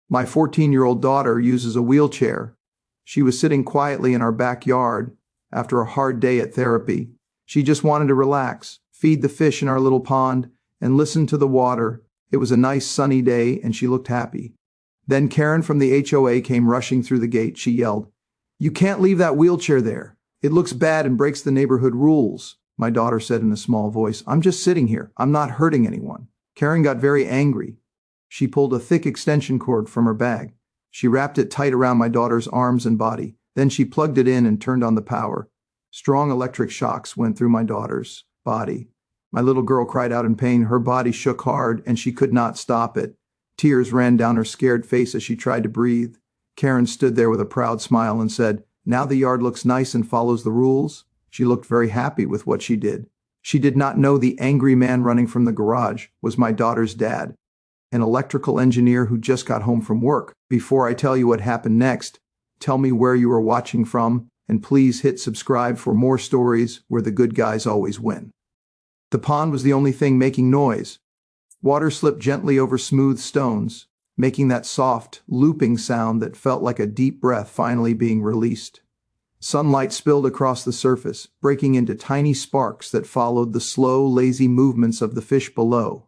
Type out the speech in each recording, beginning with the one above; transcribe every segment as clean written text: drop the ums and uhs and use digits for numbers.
My 14-year-old daughter uses a wheelchair. She was sitting quietly in our backyard after a hard day at therapy. She just wanted to relax, feed the fish in our little pond, and listen to the water. It was a nice sunny day and she looked happy. Then Karen from the HOA came rushing through the gate. She yelled, "You can't leave that wheelchair there. It looks bad and breaks the neighborhood rules." My daughter said in a small voice, "I'm just sitting here. I'm not hurting anyone." Karen got very angry. She pulled a thick extension cord from her bag. She wrapped it tight around my daughter's arms and body. Then she plugged it in and turned on the power. Strong electric shocks went through my daughter's body. My little girl cried out in pain. Her body shook hard and she could not stop it. Tears ran down her scared face as she tried to breathe. Karen stood there with a proud smile and said, "Now the yard looks nice and follows the rules." She looked very happy with what she did. She did not know the angry man running from the garage was my daughter's dad, an electrical engineer who just got home from work. Before I tell you what happened next, tell me where you are watching from, and please hit subscribe for more stories where the good guys always win. The pond was the only thing making noise. Water slipped gently over smooth stones, making that soft, looping sound that felt like a deep breath finally being released. Sunlight spilled across the surface, breaking into tiny sparks that followed the slow, lazy movements of the fish below.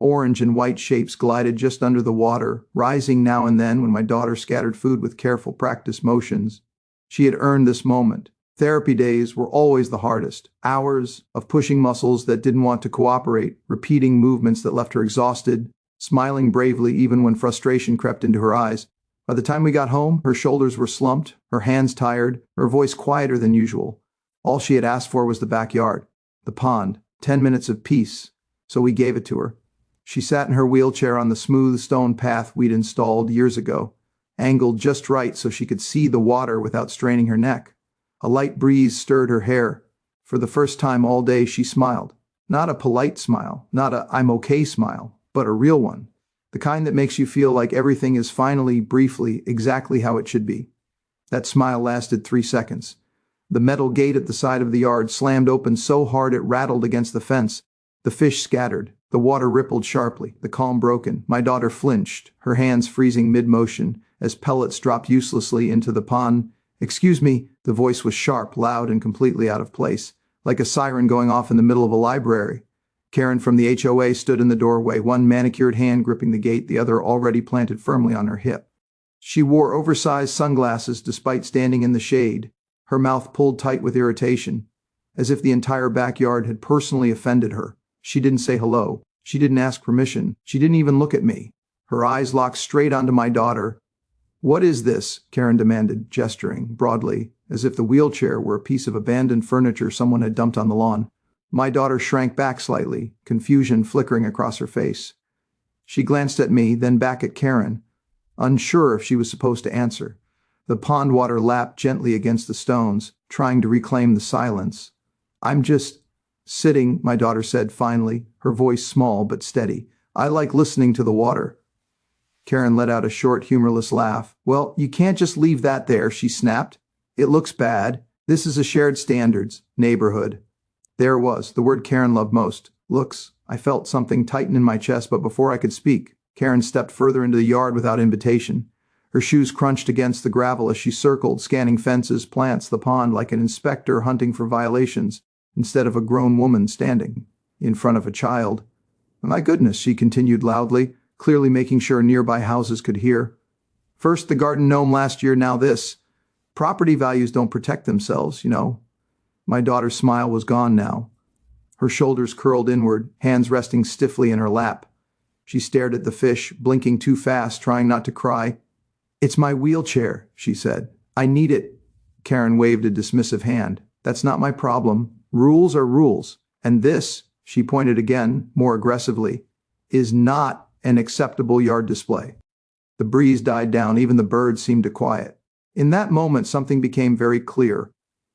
Orange and white shapes glided just under the water, rising now and then when my daughter scattered food with careful practice motions. She had earned this moment. Therapy days were always the hardest. Hours of pushing muscles that didn't want to cooperate, repeating movements that left her exhausted, smiling bravely even when frustration crept into her eyes. By the time we got home, her shoulders were slumped, her hands tired, her voice quieter than usual. All she had asked for was the backyard, the pond, 10 minutes of peace, so we gave it to her. She sat in her wheelchair on the smooth stone path we'd installed years ago, angled just right so she could see the water without straining her neck. A light breeze stirred her hair. For the first time all day she smiled. Not a polite smile, not a "I'm okay" smile, but a real one. The kind that makes you feel like everything is finally, briefly, exactly how it should be. That smile lasted 3 seconds. The metal gate at the side of the yard slammed open so hard it rattled against the fence. The fish scattered. The water rippled sharply, the calm broken. My daughter flinched, her hands freezing mid-motion as pellets dropped uselessly into the pond. "Excuse me," the voice was sharp, loud, and completely out of place, like a siren going off in the middle of a library. Karen from the HOA stood in the doorway, one manicured hand gripping the gate, the other already planted firmly on her hip. She wore oversized sunglasses despite standing in the shade, her mouth pulled tight with irritation, as if the entire backyard had personally offended her. She didn't say hello. She didn't ask permission. She didn't even look at me. Her eyes locked straight onto my daughter. "What is this?" Karen demanded, gesturing broadly, as if the wheelchair were a piece of abandoned furniture someone had dumped on the lawn. My daughter shrank back slightly, confusion flickering across her face. She glanced at me, then back at Karen, unsure if she was supposed to answer. The pond water lapped gently against the stones, trying to reclaim the silence. "I'm just sitting," my daughter said finally, her voice small but steady. "I like listening to the water." Karen let out a short, humorless laugh. "Well, you can't just leave that there," she snapped. "It looks bad. This is a shared standards neighborhood." There it was, the word Karen loved most. Looks. I felt something tighten in my chest, but before I could speak, Karen stepped further into the yard without invitation. Her shoes crunched against the gravel as she circled, scanning fences, plants, the pond like an inspector hunting for violations, instead of a grown woman standing in front of a child. "My goodness," she continued loudly, clearly making sure nearby houses could hear. "First the garden gnome last year, now this. Property values don't protect themselves, you know." My daughter's smile was gone now. Her shoulders curled inward, hands resting stiffly in her lap. She stared at the fish, blinking too fast, trying not to cry. "It's my wheelchair," she said. "I need it." Karen waved a dismissive hand. "That's not my problem. Rules are rules. And this," she pointed again, more aggressively, "is not an acceptable yard display." The breeze died down, even the birds seemed to quiet. In that moment, something became very clear.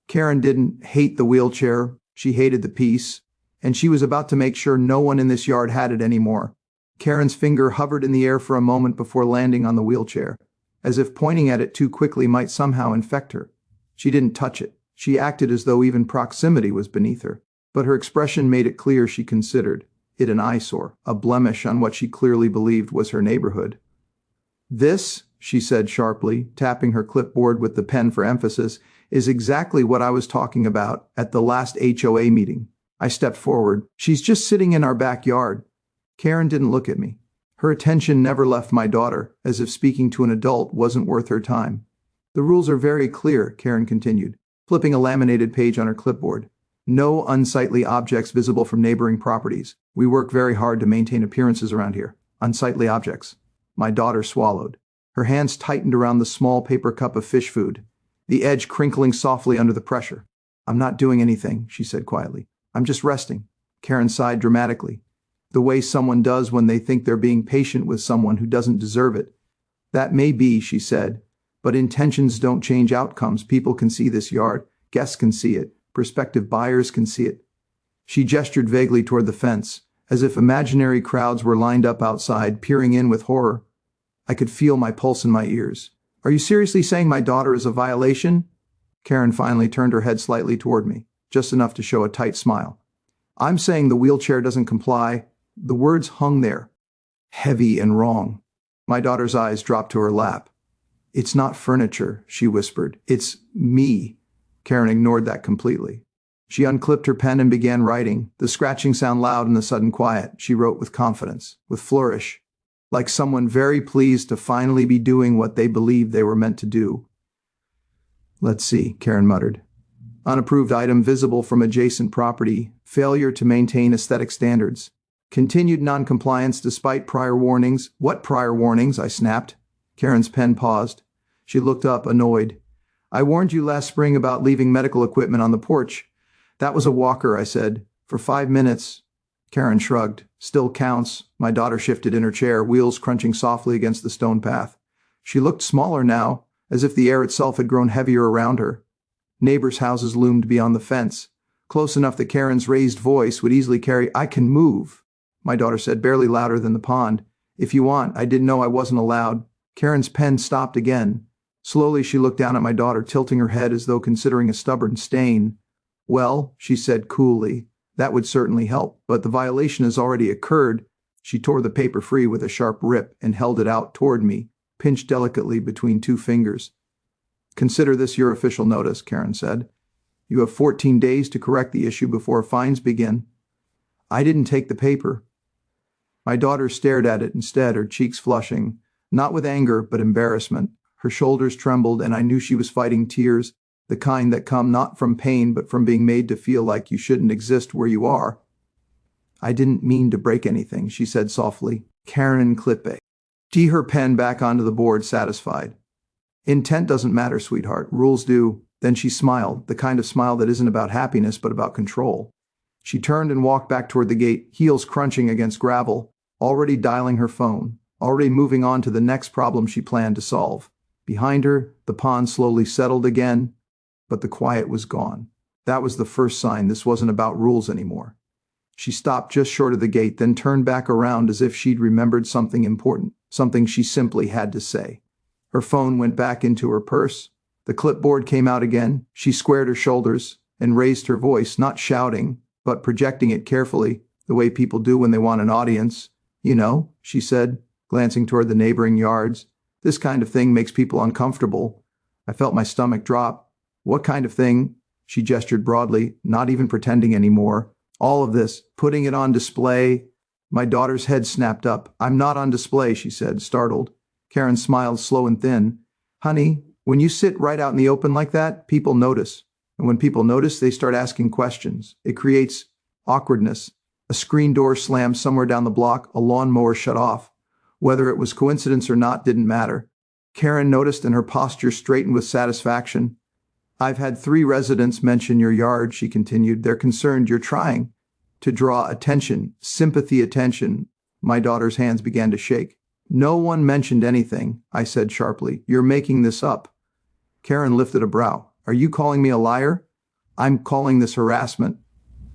Karen didn't hate the wheelchair, she hated the piece, and she was about to make sure no one in this yard had it anymore. Karen's finger hovered in the air for a moment before landing on the wheelchair, as if pointing at it too quickly might somehow infect her. She didn't touch it. She acted as though even proximity was beneath her, but her expression made it clear she considered it an eyesore, a blemish on what she clearly believed was her neighborhood. This, she said sharply, tapping her clipboard with the pen for emphasis, is exactly what I was talking about at the last HOA meeting. I stepped forward. She's just sitting in our backyard. Karen didn't look at me. Her attention never left my daughter, as if speaking to an adult wasn't worth her time. The rules are very clear, Karen continued, flipping a laminated page on her clipboard. No unsightly objects visible from neighboring properties. We work very hard to maintain appearances around here. Unsightly objects. My daughter swallowed. Her hands tightened around the small paper cup of fish food, the edge crinkling softly under the pressure. I'm not doing anything, she said quietly. I'm just resting. Karen sighed dramatically, the way someone does when they think they're being patient with someone who doesn't deserve it. That may be, she said, but intentions don't change outcomes. People can see this yard. Guests can see it. Prospective buyers can see it. She gestured vaguely toward the fence, as if imaginary crowds were lined up outside, peering in with horror. I could feel my pulse in my ears. Are you seriously saying my daughter is a violation? Karen finally turned her head slightly toward me, just enough to show a tight smile. I'm saying the wheelchair doesn't comply. The words hung there, heavy and wrong. My daughter's eyes dropped to her lap. It's not furniture, she whispered. It's me. Karen ignored that completely. She unclipped her pen and began writing, the scratching sound loud in the sudden quiet. She wrote with confidence, with flourish, like someone very pleased to finally be doing what they believed they were meant to do. Let's see, Karen muttered. Unapproved item visible from adjacent property. Failure to maintain aesthetic standards. Continued noncompliance despite prior warnings. What prior warnings? I snapped. Karen's pen paused. She looked up, annoyed. I warned you last spring about leaving medical equipment on the porch. That was a walker, I said. For 5 minutes. Karen shrugged. Still counts. My daughter shifted in her chair, wheels crunching softly against the stone path. She looked smaller now, as if the air itself had grown heavier around her. Neighbors' houses loomed beyond the fence, close enough that Karen's raised voice would easily carry, I can move, my daughter said, barely louder than the pond. If you want, I didn't know I wasn't allowed. Karen's pen stopped again. Slowly she looked down at my daughter, tilting her head as though considering a stubborn stain. Well, she said coolly, that would certainly help, but the violation has already occurred. She tore the paper free with a sharp rip and held it out toward me, pinched delicately between 2 fingers. Consider this your official notice, Karen said. You have 14 days to correct the issue before fines begin. I didn't take the paper. My daughter stared at it instead, her cheeks flushing, not with anger but embarrassment. Her shoulders trembled, and I knew she was fighting tears, the kind that come not from pain but from being made to feel like you shouldn't exist where you are. I didn't mean to break anything, she said softly. Karen Klippe. Tee her pen back onto the board, satisfied. Intent doesn't matter, sweetheart. Rules do. Then she smiled, the kind of smile that isn't about happiness but about control. She turned and walked back toward the gate, heels crunching against gravel, already dialing her phone, already moving on to the next problem she planned to solve. Behind her, the pond slowly settled again, but the quiet was gone. That was the first sign this wasn't about rules anymore. She stopped just short of the gate, then turned back around as if she'd remembered something important, something she simply had to say. Her phone went back into her purse. The clipboard came out again. She squared her shoulders and raised her voice, not shouting, but projecting it carefully, the way people do when they want an audience. You know, she said, glancing toward the neighboring yards. This kind of thing makes people uncomfortable. I felt my stomach drop. What kind of thing? She gestured broadly, not even pretending anymore. All of this, putting it on display. My daughter's head snapped up. I'm not on display, she said, startled. Karen smiled slow and thin. Honey, when you sit right out in the open like that, people notice. And when people notice, they start asking questions. It creates awkwardness. A screen door slammed somewhere down the block, a lawnmower shut off. Whether it was coincidence or not didn't matter. Karen noticed and her posture straightened with satisfaction. I've had 3 residents mention your yard, she continued. They're concerned you're trying to draw attention, sympathy attention. My daughter's hands began to shake. No one mentioned anything, I said sharply. You're making this up. Karen lifted a brow. Are you calling me a liar? I'm calling this harassment.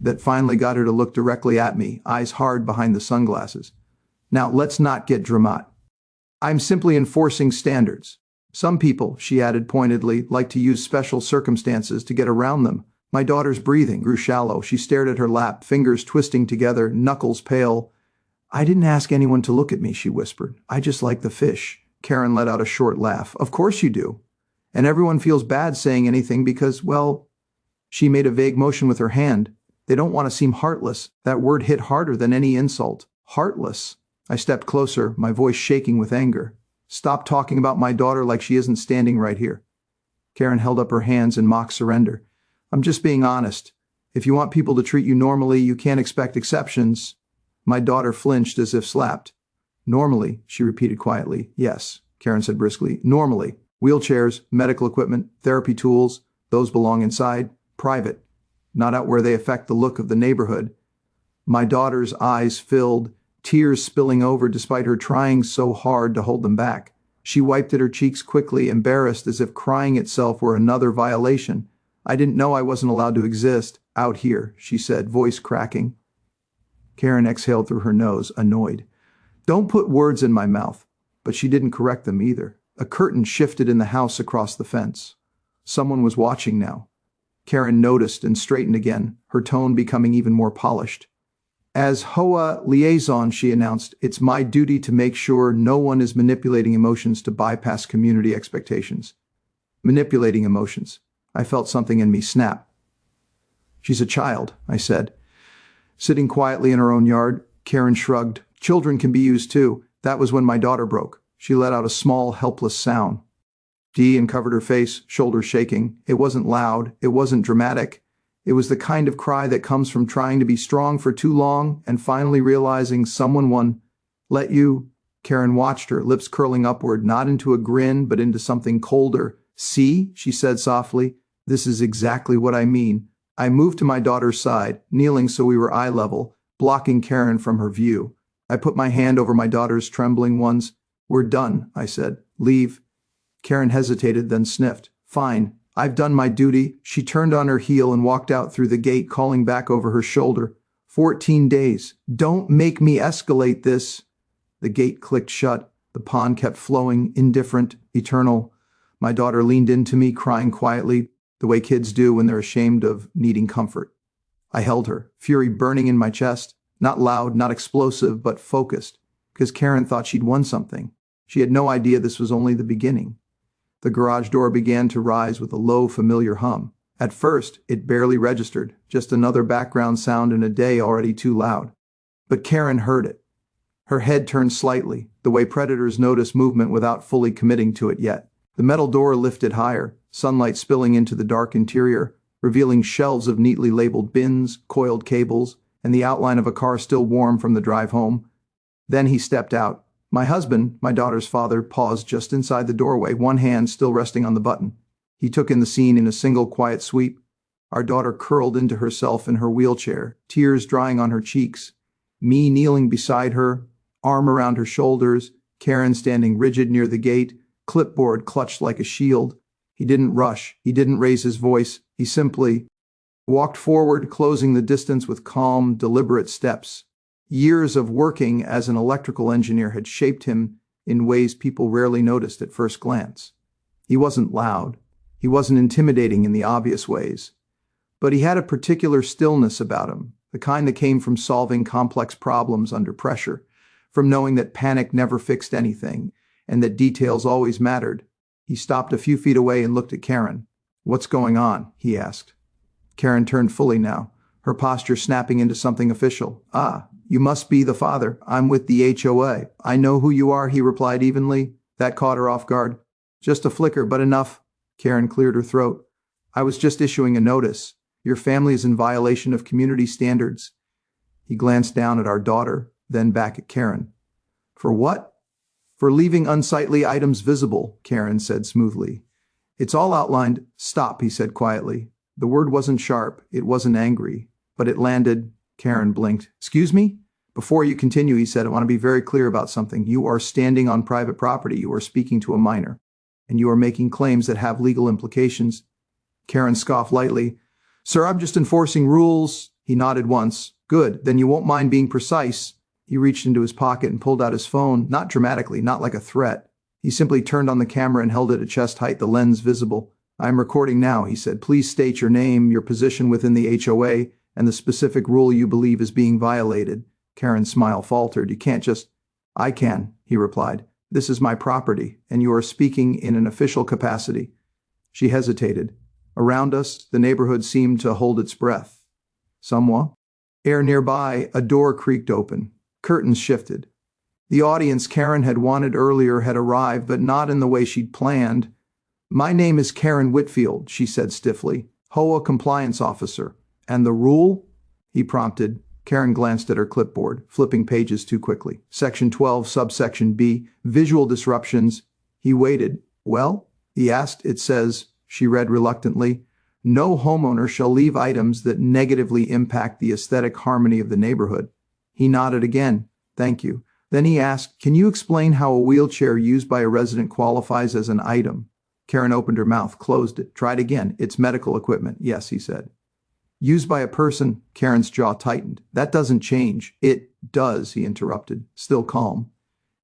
That finally got her to look directly at me, eyes hard behind the sunglasses. Now, let's not get dramatic. I'm simply enforcing standards. Some people, she added pointedly, like to use special circumstances to get around them. My daughter's breathing grew shallow. She stared at her lap, fingers twisting together, knuckles pale. I didn't ask anyone to look at me, she whispered. I just like the fish. Karen let out a short laugh. Of course you do. And everyone feels bad saying anything because, well, she made a vague motion with her hand. They don't want to seem heartless. That word hit harder than any insult. Heartless. I stepped closer, my voice shaking with anger. Stop talking about my daughter like she isn't standing right here. Karen held up her hands in mock surrender. I'm just being honest. If you want people to treat you normally, you can't expect exceptions. My daughter flinched as if slapped. Normally, she repeated quietly. Yes, Karen said briskly. Normally. Wheelchairs, medical equipment, therapy tools, those belong inside. Private. Not out where they affect the look of the neighborhood. My daughter's eyes filled, tears spilling over despite her trying so hard to hold them back. She wiped at her cheeks quickly, embarrassed as if crying itself were another violation. I didn't know I wasn't allowed to exist out here, she said, voice cracking. Karen exhaled through her nose, annoyed. Don't put words in my mouth. But she didn't correct them either. A curtain shifted in the house across the fence. Someone was watching now. Karen noticed and straightened again, her tone becoming even more polished. As HOA liaison, she announced, it's my duty to make sure no one is manipulating emotions to bypass community expectations. Manipulating emotions. I felt something in me snap. She's a child, I said. Sitting quietly in her own yard, Karen shrugged. Children can be used too. That was when my daughter broke. She let out a small, helpless sound. Dee uncovered her face, shoulders shaking. It wasn't loud. It wasn't dramatic. It was the kind of cry that comes from trying to be strong for too long and finally realizing someone won. Let you. Karen watched her, lips curling upward, not into a grin, but into something colder. See, she said softly, this is exactly what I mean. I moved to my daughter's side, kneeling so we were eye level, blocking Karen from her view. I put my hand over my daughter's trembling ones. We're done, I said. Leave. Karen hesitated, then sniffed. Fine. I've done my duty. She turned on her heel and walked out through the gate, calling back over her shoulder. 14 days. Don't make me escalate this. The gate clicked shut. The pond kept flowing, indifferent, eternal. My daughter leaned into me, crying quietly, the way kids do when they're ashamed of needing comfort. I held her, fury burning in my chest, not loud, not explosive, but focused, because Karen thought she'd won something. She had no idea this was only the beginning. The garage door began to rise with a low, familiar hum. At first, it barely registered, just another background sound in a day already too loud. But Karen heard it. Her head turned slightly, the way predators notice movement without fully committing to it yet. The metal door lifted higher, sunlight spilling into the dark interior, revealing shelves of neatly labeled bins, coiled cables, and the outline of a car still warm from the drive home. Then he stepped out. My husband, my daughter's father, paused just inside the doorway, one hand still resting on the button. He took in the scene in a single quiet sweep. Our daughter curled into herself in her wheelchair, tears drying on her cheeks. Me kneeling beside her, arm around her shoulders, Karen standing rigid near the gate, clipboard clutched like a shield. He didn't rush. He didn't raise his voice. He simply walked forward, closing the distance with calm, deliberate steps. Years of working as an electrical engineer had shaped him in ways people rarely noticed at first glance. He wasn't loud. He wasn't intimidating in the obvious ways. But he had a particular stillness about him, the kind that came from solving complex problems under pressure, from knowing that panic never fixed anything, and that details always mattered. He stopped a few feet away and looked at Karen. What's going on? He asked. Karen turned fully now, her posture snapping into something official. Ah, you must be the father. I'm with the HOA. I know who you are, he replied evenly. That caught her off guard. Just a flicker, but enough. Karen cleared her throat. I was just issuing a notice. Your family is in violation of community standards. He glanced down at our daughter, then back at Karen. For what? For leaving unsightly items visible, Karen said smoothly. It's all outlined. Stop, he said quietly. The word wasn't sharp, it wasn't angry, but it landed. Karen blinked. Excuse me? Before you continue, he said, I want to be very clear about something. You are standing on private property. You are speaking to a minor, and you are making claims that have legal implications. Karen scoffed lightly. Sir, I'm just enforcing rules. He nodded once. Good, then you won't mind being precise. He reached into his pocket and pulled out his phone, not dramatically, not like a threat. He simply turned on the camera and held it at chest height, the lens visible. I'm recording now, he said. Please state your name, your position within the HOA, and the specific rule you believe is being violated. Karen's smile faltered. You can't just... I can, he replied. This is my property, and you are speaking in an official capacity. She hesitated. Around us, the neighborhood seemed to hold its breath. Someone? Air nearby, a door creaked open. Curtains shifted. The audience Karen had wanted earlier had arrived, but not in the way she'd planned. "My name is Karen Whitfield," she said stiffly, "HOA compliance officer. And the rule?" he prompted. Karen glanced at her clipboard, flipping pages too quickly. Section 12, subsection B, visual disruptions. He waited. "Well?" he asked. "It says," she read reluctantly, "no homeowner shall leave items that negatively impact the aesthetic harmony of the neighborhood." He nodded again. "Thank you." Then he asked, "Can you explain how a wheelchair used by a resident qualifies as an item?" Karen opened her mouth, closed it, tried again. "It's medical equipment." "Yes," he said. "Used by a person," Karen's jaw tightened. "That doesn't change." "It does," he interrupted, still calm.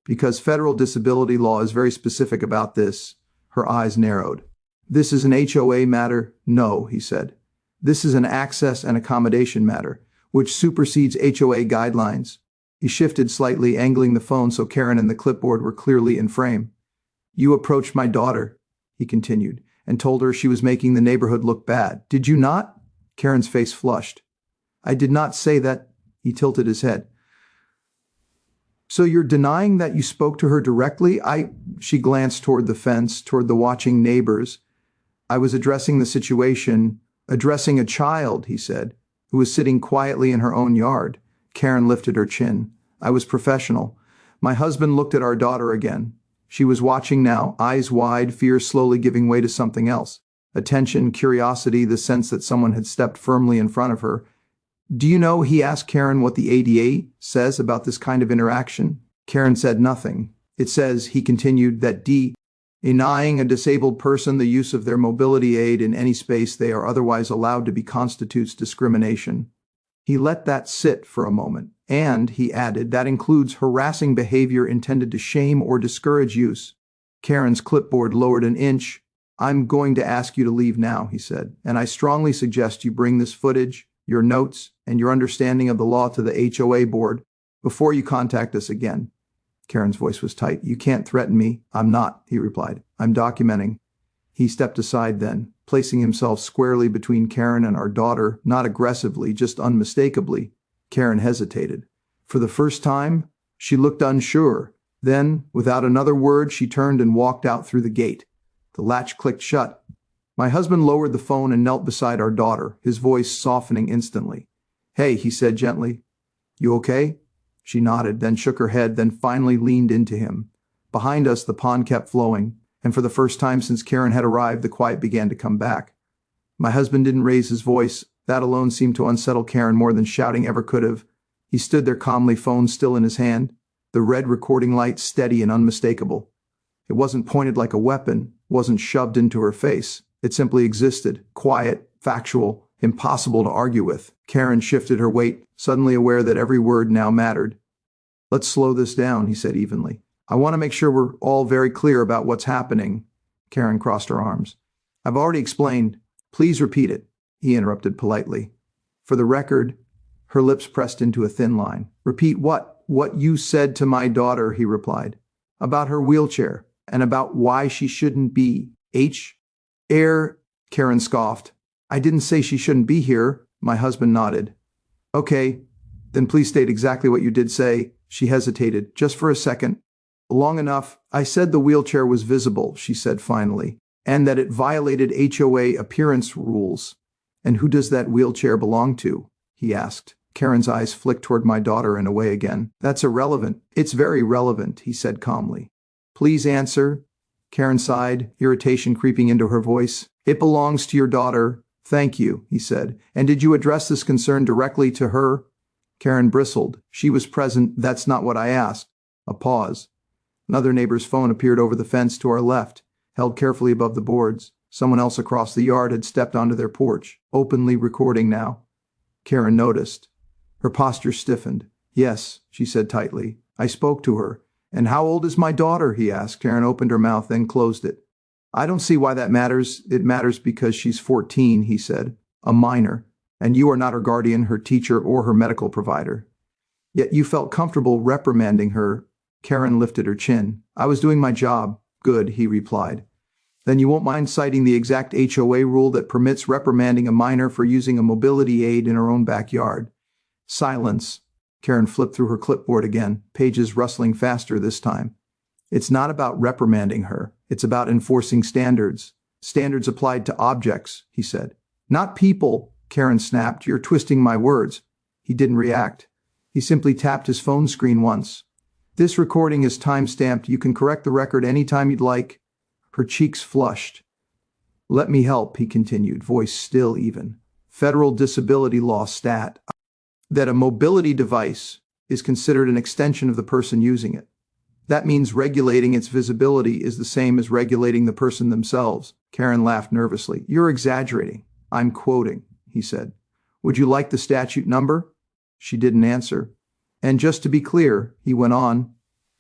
"Because federal disability law is very specific about this." Her eyes narrowed. "This is an HOA matter?" "No," he said. "This is an access and accommodation matter, which supersedes HOA guidelines." He shifted slightly, angling the phone so Karen and the clipboard were clearly in frame. "You approached my daughter," he continued, "and told her she was making the neighborhood look bad. Did you not?" Karen's face flushed. "I did not say that." He tilted his head. "So you're denying that you spoke to her directly?" She glanced toward the fence, toward the watching neighbors. "I was addressing the situation, addressing a child," he said, "who was sitting quietly in her own yard." Karen lifted her chin. "I was professional." My husband looked at our daughter again. She was watching now, eyes wide, fear slowly giving way to something else. Attention, curiosity, the sense that someone had stepped firmly in front of her. "Do you know," he asked Karen, "what the ADA says about this kind of interaction?" Karen said nothing. "It says," he continued, "that denying a disabled person the use of their mobility aid in any space they are otherwise allowed to be constitutes discrimination." He let that sit for a moment. "And," he added, "that includes harassing behavior intended to shame or discourage use." Karen's clipboard lowered an inch. "I'm going to ask you to leave now," he said, "and I strongly suggest you bring this footage, your notes, and your understanding of the law to the HOA board before you contact us again." Karen's voice was tight. "You can't threaten me." "I'm not," he replied. "I'm documenting." He stepped aside then, placing himself squarely between Karen and our daughter, not aggressively, just unmistakably. Karen hesitated. For the first time, she looked unsure. Then, without another word, she turned and walked out through the gate. The latch clicked shut. My husband lowered the phone and knelt beside our daughter, his voice softening instantly. "Hey," he said gently. "You okay?" She nodded, then shook her head, then finally leaned into him. Behind us, the pond kept flowing, and for the first time since Karen had arrived, the quiet began to come back. My husband didn't raise his voice. That alone seemed to unsettle Karen more than shouting ever could have. He stood there calmly, phone still in his hand, the red recording light steady and unmistakable. It wasn't pointed like a weapon, wasn't shoved into her face. It simply existed, quiet, factual, impossible to argue with. Karen shifted her weight, suddenly aware that every word now mattered. "Let's slow this down," he said evenly. "I want to make sure we're all very clear about what's happening." Karen crossed her arms. "I've already explained." "Please repeat it," he interrupted politely. "For the record," her lips pressed into a thin line. "Repeat what?" "What you said to my daughter," he replied. "About her wheelchair, and about why she shouldn't be air," Karen scoffed. "I didn't say she shouldn't be here." My husband nodded. "Okay, then please state exactly what you did say." She hesitated, just for a second. "Long enough. I said the wheelchair was visible," she said finally, "and that it violated HOA appearance rules." "And who does that wheelchair belong to?" he asked. Karen's eyes flicked toward my daughter and away again. "That's irrelevant." "It's very relevant," he said calmly. "Please answer." Karen sighed, irritation creeping into her voice. "It belongs to your daughter." "Thank you," he said. "And did you address this concern directly to her?" Karen bristled. "She was present. That's not what I asked." A pause. Another neighbor's phone appeared over the fence to our left, held carefully above the boards. Someone else across the yard had stepped onto their porch, openly recording now. Karen noticed. Her posture stiffened. "Yes," she said tightly. "I spoke to her." "And how old is my daughter?" he asked. Karen opened her mouth, then closed it. "I don't see why that matters." "It matters because she's 14, he said. "A minor. And you are not her guardian, her teacher, or her medical provider. Yet you felt comfortable reprimanding her." Karen lifted her chin. I was doing my job. Good, he replied. Then you won't mind citing the exact HOA rule that permits reprimanding a minor for using a mobility aid in her own backyard. Silence. Karen flipped through her clipboard again, pages rustling faster this time. It's not about reprimanding her. It's about enforcing standards. Standards applied to objects, he said. Not people, Karen snapped. You're twisting my words. He didn't react. He simply tapped his phone screen once. This recording is time-stamped. You can correct the record anytime you'd like. Her cheeks flushed. Let me help, he continued, voice still even. Federal disability law stat. That a mobility device is considered an extension of the person using it. That means regulating its visibility is the same as regulating the person themselves. Karen laughed nervously. You're exaggerating. I'm quoting, he said. Would you like the statute number? She didn't answer. And just to be clear, he went on,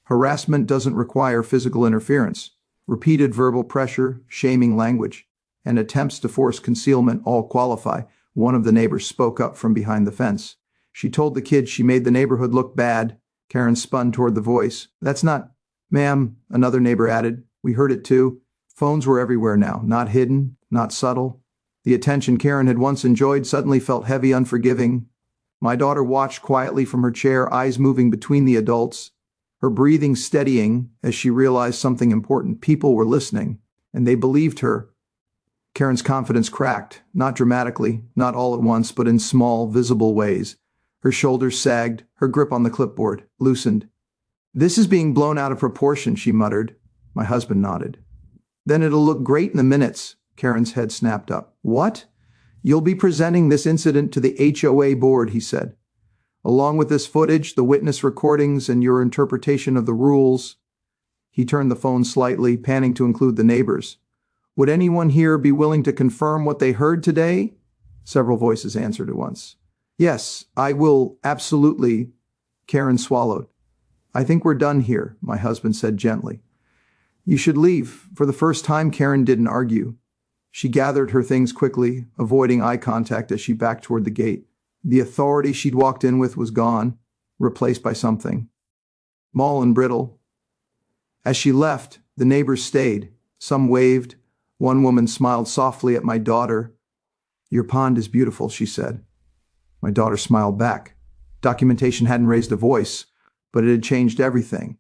harassment doesn't require physical interference. Repeated verbal pressure, shaming language, and attempts to force concealment all qualify. One of the neighbors spoke up from behind the fence. She told the kids she made the neighborhood look bad. Karen spun toward the voice. That's not, ma'am, another neighbor added. We heard it too. Phones were everywhere now, not hidden, not subtle. The attention Karen had once enjoyed suddenly felt heavy, unforgiving. My daughter watched quietly from her chair, eyes moving between the adults, her breathing steadying as she realized something important. People were listening, and they believed her. Karen's confidence cracked, not dramatically, not all at once, but in small, visible ways. Her shoulders sagged, her grip on the clipboard loosened. This is being blown out of proportion, she muttered. My husband nodded. Then it'll look great in the minutes. Karen's head snapped up. What? You'll be presenting this incident to the HOA board, he said. Along with this footage, the witness recordings, and your interpretation of the rules. He turned the phone slightly, panning to include the neighbors. Would anyone here be willing to confirm what they heard today? Several voices answered at once. Yes, I will, absolutely. Karen swallowed. I think we're done here, my husband said gently. You should leave. For the first time, Karen didn't argue. She gathered her things quickly, avoiding eye contact as she backed toward the gate. The authority she'd walked in with was gone, replaced by something small and brittle. As she left, the neighbors stayed. Some waved. One woman smiled softly at my daughter. Your pond is beautiful, she said. My daughter smiled back. Documentation hadn't raised a voice, but it had changed everything.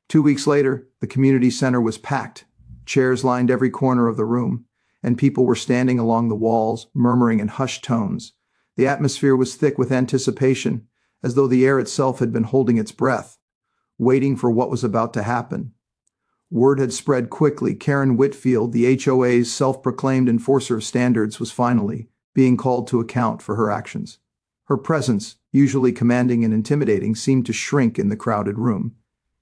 2 weeks later, the community center was packed. Chairs lined every corner of the room, and people were standing along the walls, murmuring in hushed tones. The atmosphere was thick with anticipation, as though the air itself had been holding its breath, waiting for what was about to happen. Word had spread quickly. Karen Whitfield, the HOA's self-proclaimed enforcer of standards, was finally being called to account for her actions. Her presence, usually commanding and intimidating, seemed to shrink in the crowded room.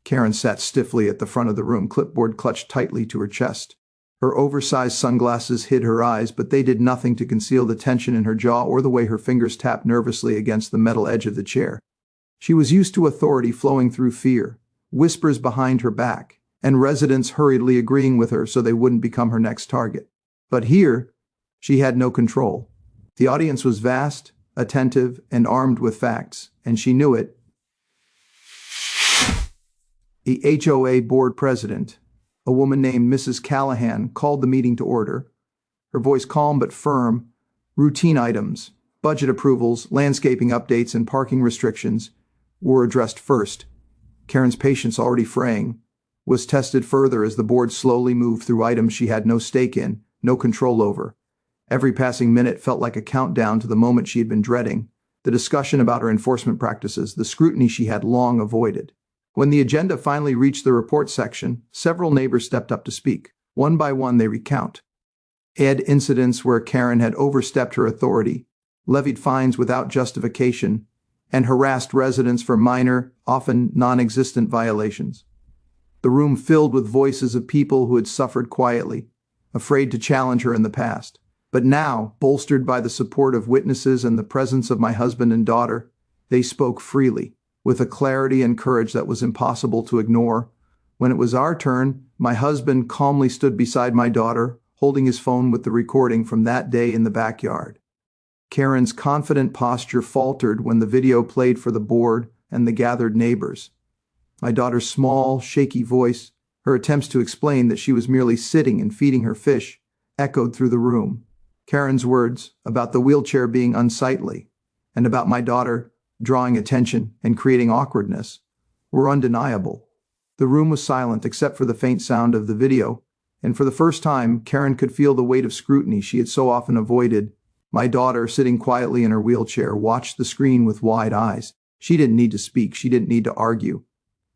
Karen sat stiffly at the front of the room, clipboard clutched tightly to her chest. Her oversized sunglasses hid her eyes, but they did nothing to conceal the tension in her jaw or the way her fingers tapped nervously against the metal edge of the chair. She was used to authority flowing through fear, whispers behind her back, and residents hurriedly agreeing with her so they wouldn't become her next target. But here, she had no control. The audience was vast, attentive, and armed with facts, and she knew it. The HOA board president, a woman named Mrs. Callahan, called the meeting to order. Her voice calm but firm. Routine items, budget approvals, landscaping updates, and parking restrictions were addressed first. Karen's patience, already fraying, was tested further as the board slowly moved through items she had no stake in, no control over. Every passing minute felt like a countdown to the moment she had been dreading, the discussion about her enforcement practices, the scrutiny she had long avoided. When the agenda finally reached the report section, several neighbors stepped up to speak. One by one, they recount incidents where Karen had overstepped her authority, levied fines without justification, and harassed residents for minor, often non-existent violations. The room filled with voices of people who had suffered quietly, afraid to challenge her in the past. But now, bolstered by the support of witnesses and the presence of my husband and daughter, they spoke freely, with a clarity and courage that was impossible to ignore. When it was our turn, my husband calmly stood beside my daughter, holding his phone with the recording from that day in the backyard. Karen's confident posture faltered when the video played for the board and the gathered neighbors. My daughter's small, shaky voice, her attempts to explain that she was merely sitting and feeding her fish, echoed through the room. Karen's words about the wheelchair being unsightly and about my daughter drawing attention and creating awkwardness were undeniable. The room was silent except for the faint sound of the video, and for the first time, Karen could feel the weight of scrutiny she had so often avoided. My daughter, sitting quietly in her wheelchair, watched the screen with wide eyes. She didn't need to speak. She didn't need to argue.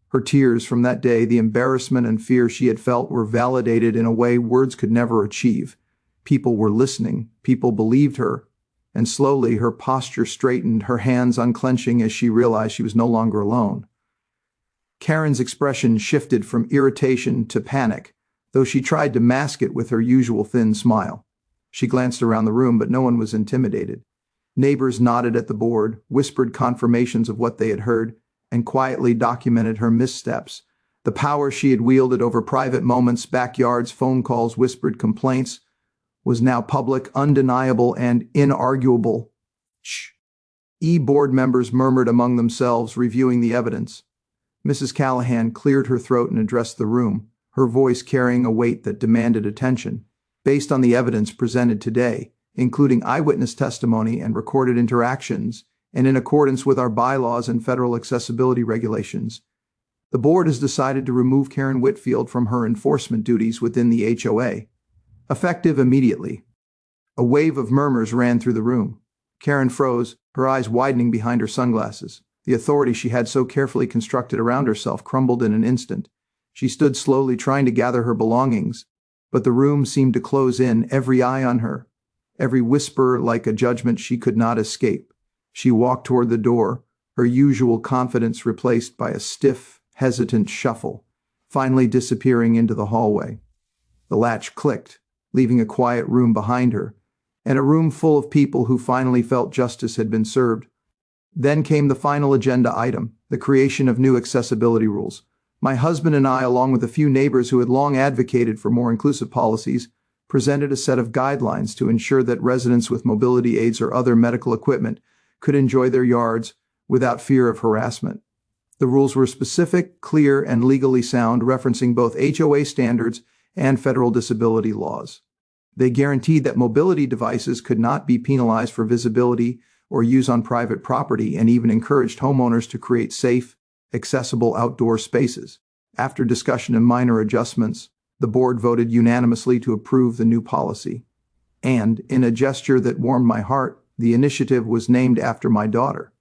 Her tears from that day, the embarrassment and fear she had felt, were validated in a way words could never achieve. People were listening. People believed her. And slowly, her posture straightened, her hands unclenching as she realized she was no longer alone. Karen's expression shifted from irritation to panic, though she tried to mask it with her usual thin smile. She glanced around the room, but no one was intimidated. Neighbors nodded at the board, whispered confirmations of what they had heard, and quietly documented her missteps. The power she had wielded over private moments, backyards, phone calls, whispered complaints, was now public, undeniable, and inarguable. Shh. Board members murmured among themselves, reviewing the evidence. Mrs. Callahan cleared her throat and addressed the room, her voice carrying a weight that demanded attention. Based on the evidence presented today, including eyewitness testimony and recorded interactions, and in accordance with our bylaws and federal accessibility regulations, the board has decided to remove Karen Whitfield from her enforcement duties within the HOA, effective immediately. A wave of murmurs ran through the room. Karen froze, her eyes widening behind her sunglasses. The authority she had so carefully constructed around herself crumbled in an instant. She stood slowly, trying to gather her belongings, but the room seemed to close in, every eye on her, every whisper like a judgment she could not escape. She walked toward the door, her usual confidence replaced by a stiff, hesitant shuffle, finally disappearing into the hallway. The latch clicked, leaving a quiet room behind her, and a room full of people who finally felt justice had been served. Then came the final agenda item, the creation of new accessibility rules. My husband and I, along with a few neighbors who had long advocated for more inclusive policies, presented a set of guidelines to ensure that residents with mobility aids or other medical equipment could enjoy their yards without fear of harassment. The rules were specific, clear, and legally sound, referencing both HOA standards and federal disability laws. They guaranteed that mobility devices could not be penalized for visibility or use on private property, and even encouraged homeowners to create safe, accessible outdoor spaces. After discussion and minor adjustments, the board voted unanimously to approve the new policy. And, in a gesture that warmed my heart, the initiative was named after my daughter.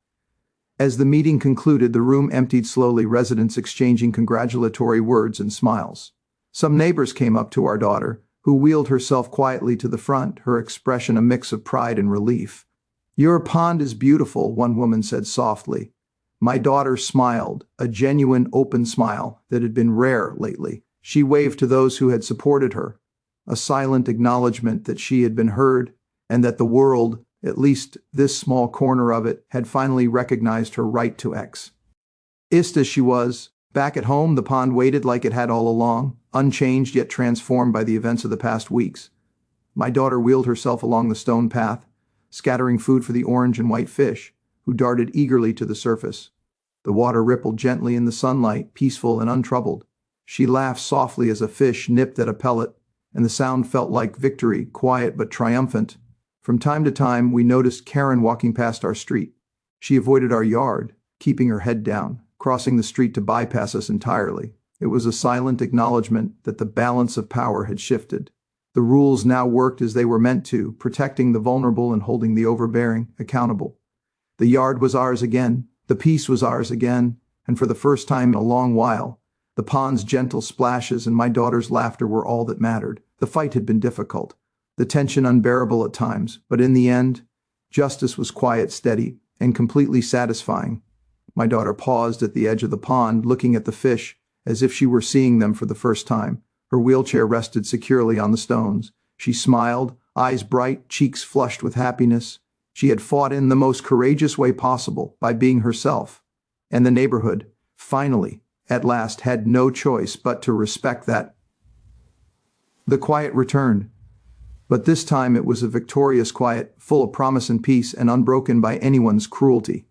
As the meeting concluded, the room emptied slowly, residents exchanging congratulatory words and smiles. Some neighbors came up to our daughter, who wheeled herself quietly to the front, her expression a mix of pride and relief. "Your pond is beautiful," one woman said softly. My daughter smiled, a genuine open smile that had been rare lately. She waved to those who had supported her, a silent acknowledgement that she had been heard and that the world, at least this small corner of it, had finally recognized her right to exist as she was. Back at home, the pond waited like it had all along, unchanged yet transformed by the events of the past weeks. My daughter wheeled herself along the stone path, scattering food for the orange and white fish, who darted eagerly to the surface. The water rippled gently in the sunlight, peaceful and untroubled. She laughed softly as a fish nipped at a pellet, and the sound felt like victory, quiet but triumphant. From time to time, we noticed Karen walking past our street. She avoided our yard, keeping her head down, crossing the street to bypass us entirely. It was a silent acknowledgement that the balance of power had shifted. The rules now worked as they were meant to, protecting the vulnerable and holding the overbearing accountable. The yard was ours again, the peace was ours again, and for the first time in a long while, the pond's gentle splashes and my daughter's laughter were all that mattered. The fight had been difficult, the tension unbearable at times, but in the end, justice was quiet, steady, and completely satisfying. My daughter paused at the edge of the pond, looking at the fish as if she were seeing them for the first time. Her wheelchair rested securely on the stones. She smiled, eyes bright, cheeks flushed with happiness. She had fought in the most courageous way possible by being herself. And the neighborhood, finally, at last, had no choice but to respect that. The quiet returned. But this time it was a victorious quiet, full of promise and peace and unbroken by anyone's cruelty.